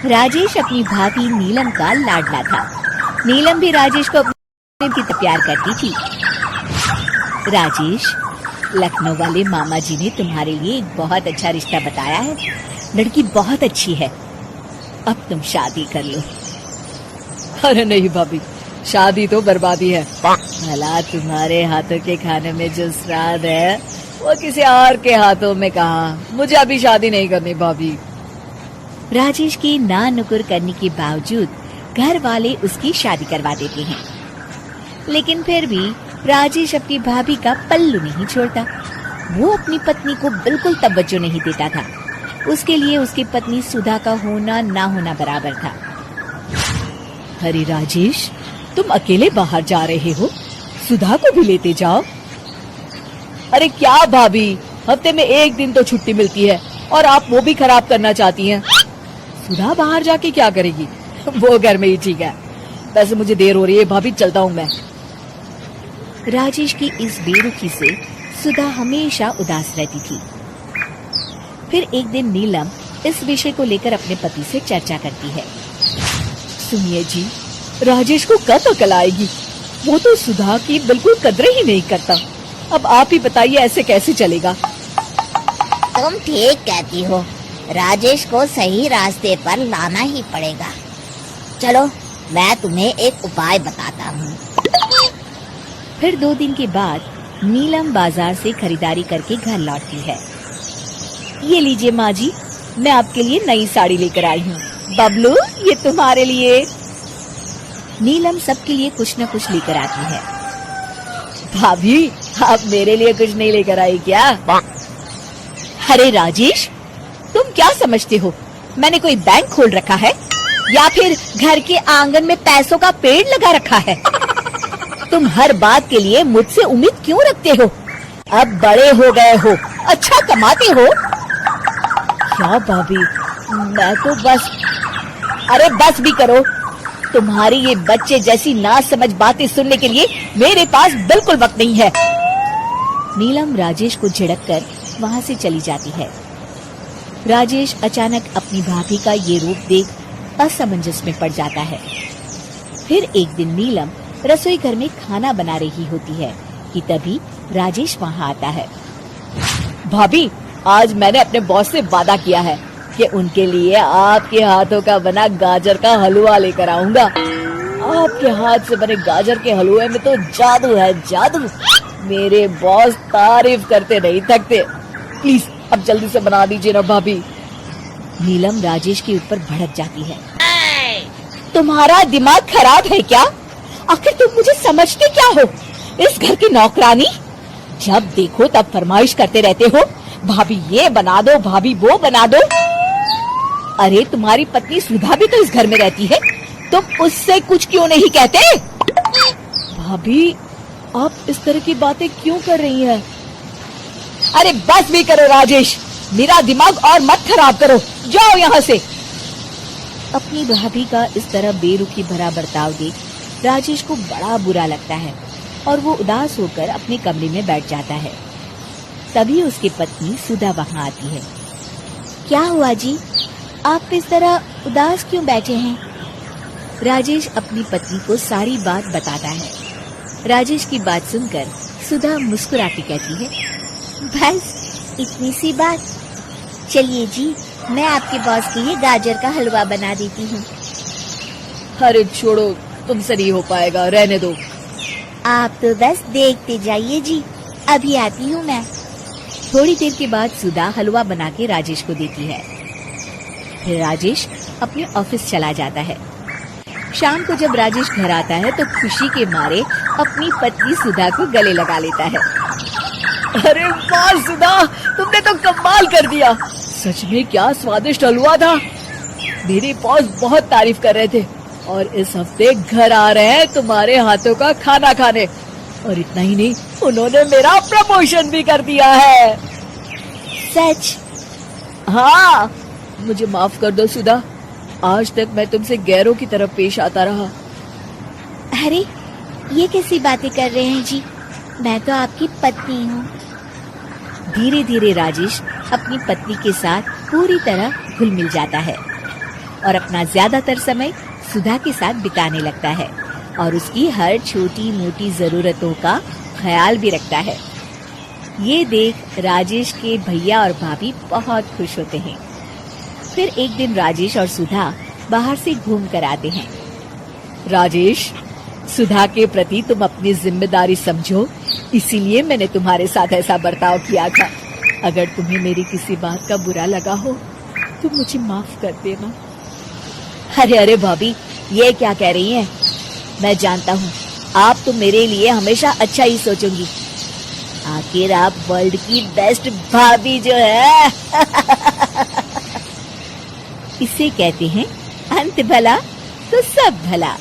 राजेश अपनी भाभी नीलम का लाडला था। नीलम भी राजेश को अपने की प्यार करती थी। राजेश, लखनऊ वाले मामा जी ने तुम्हारे लिए एक बहुत अच्छा रिश्ता बताया है। लड़की बहुत अच्छी है, अब तुम शादी कर लो। अरे नहीं भाभी, शादी तो बर्बादी है। भला तुम्हारे हाथों के खाने में जो स्वाद है वो किसी और के हाथों में कहा। मुझे अभी शादी नहीं करनी भाभी। राजेश की ना नुकुर करने के बावजूद घर वाले उसकी शादी करवा देते हैं, लेकिन फिर भी राजेश अपनी भाभी का पल्लू नहीं छोड़ता। वो अपनी पत्नी को बिल्कुल तवज्जो नहीं देता था। उसके लिए उसकी पत्नी सुधा का होना ना होना बराबर था। अरे राजेश, तुम अकेले बाहर जा रहे हो, सुधा को भी लेते जाओ। अरे क्या भाभी, हफ्ते में एक दिन तो छुट्टी मिलती है और आप वो भी खराब करना चाहती हैं। सुधा बाहर जाके क्या करेगी, वो घर में ही ठीक है। वैसे मुझे देर हो रही है भाभी, चलता हूँ मैं। राजेश की इस बेरुखी से सुधा हमेशा उदास रहती थी। फिर एक दिन नीलम इस विषय को लेकर अपने पति से चर्चा करती है। सुनिए जी, राजेश को कब अकल आएगी? वो तो सुधा की बिल्कुल कदर ही नहीं करता। अब आप ही बताइए, ऐसे कैसे चलेगा? तुम ठीक कहती हो, राजेश को सही रास्ते पर लाना ही पड़ेगा। चलो, मैं तुम्हें एक उपाय बताता हूँ। फिर 2 दिन के बाद नीलम बाजार से खरीदारी करके घर लौटती है। ये लीजिए माँ जी, मैं आपके लिए नई साड़ी लेकर आई हूँ। बबलू, ये तुम्हारे लिए। नीलम सबके लिए कुछ न कुछ लेकर आती है। भाभी, आप मेरे लिए कुछ नहीं लेकर आई क्या? अरे राजेश, तुम क्या समझते हो, मैंने कोई बैंक खोल रखा है या फिर घर के आंगन में पैसों का पेड़ लगा रखा है? तुम हर बात के लिए मुझसे उम्मीद क्यों रखते हो? अब बड़े हो गए हो, अच्छा कमाते हो। क्या भाभी, मैं तो बस। अरे बस भी करो, तुम्हारी ये बच्चे जैसी ना समझ बातें सुनने के लिए मेरे पास बिल्कुल वक्त नहीं है। नीलम राजेश को झिड़ककर वहाँ से चली जाती है। राजेश अचानक अपनी भाभी का ये रूप देख असमंजस में पड़ जाता है। फिर एक दिन नीलम रसोई घर में खाना बना रही होती है कि तभी राजेश वहाँ आता है। भाभी, आज मैंने अपने बॉस से वादा किया है कि उनके लिए आपके हाथों का बना गाजर का हलवा लेकर आऊंगा। आपके हाथ से बने गाजर के हलवे में तो जादू है, जादू। मेरे बॉस तारीफ करते नहीं थकते। प्लीज अब जल्दी से बना दीजिए ना भाभी। नीलम राजेश के ऊपर भड़क जाती है। तुम्हारा दिमाग खराब है क्या? आखिर तुम मुझे समझते क्या हो? इस घर की नौकरानी? जब देखो तब फरमाइश करते रहते हो, भाभी ये बना दो, भाभी वो बना दो। अरे तुम्हारी पत्नी सुधा भी तो इस घर में रहती है, तुम उससे कुछ क्यों नहीं कहते? भाभी, आप इस तरह की बातें क्यों कर रही हैं? अरे बस भी करो राजेश, मेरा दिमाग और मत खराब करो, जाओ यहाँ से। अपनी भाभी का इस तरह बेरुखी भरा बर्ताव देख राजेश को बड़ा बुरा लगता है और वो उदास होकर अपने कमरे में बैठ जाता है। तभी उसकी पत्नी सुधा वहाँ आती है। क्या हुआ जी, आप इस तरह उदास क्यों बैठे हैं? राजेश अपनी पत्नी को सारी बात बताता है। राजेश की बात सुनकर सुधा मुस्कुराती कहती है, बस इतनी सी बात? चलिए जी, मैं आपके बॉस के लिए गाजर का हलवा बना देती हूँ। अरे छोड़ो, तुमसे नहीं हो पाएगा, रहने दो। आप तो बस देखते जाइए जी, अभी आती हूँ मैं। थोड़ी देर के बाद सुधा हलवा बना के राजेश को देती है। फिर राजेश अपने ऑफिस चला जाता है। शाम को जब राजेश घर आता है तो खुशी के मारे अपनी पत्नी सुधा को गले लगा लेता है। अरे वाह सुधा, तुमने तो कमाल कर दिया। सच में क्या स्वादिष्ट हलवा था। मेरे बॉस बहुत तारीफ कर रहे थे और इस हफ्ते घर आ रहे हैं तुम्हारे हाथों का खाना खाने। और इतना ही नहीं, उन्होंने मेरा प्रमोशन भी कर दिया है। सच? हाँ, मुझे माफ कर दो सुधा, आज तक मैं तुमसे गैरों की तरफ पेश आता रहा। अरे ये कैसी बातें कर रहे हैं जी, मैं तो आपकी पत्नी हूँ। धीरे धीरे राजेश अपनी पत्नी के साथ पूरी तरह घुल मिल जाता है। और अपना ज्यादातर समय सुधा के साथ बिताने लगता है और उसकी हर छोटी मोटी जरूरतों का ख्याल भी रखता है। ये देख राजेश के भैया और भाभी बहुत खुश होते हैं। फिर एक दिन राजेश और सुधा बाहर से घूम कर आते हैं। राजेश, सुधा के प्रति तुम अपनी जिम्मेदारी समझो, इसीलिए मैंने तुम्हारे साथ ऐसा बर्ताव किया था। अगर तुम्हें मेरी किसी बात का बुरा लगा हो तो मुझे माफ कर देना। अरे अरे भाभी, ये क्या कह रही हैं? मैं जानता हूँ आप तो मेरे लिए हमेशा अच्छा ही सोचोगी। आखिर आप वर्ल्ड की बेस्ट भाभी जो है। इसे कहते हैं अंत भला तो सब भला।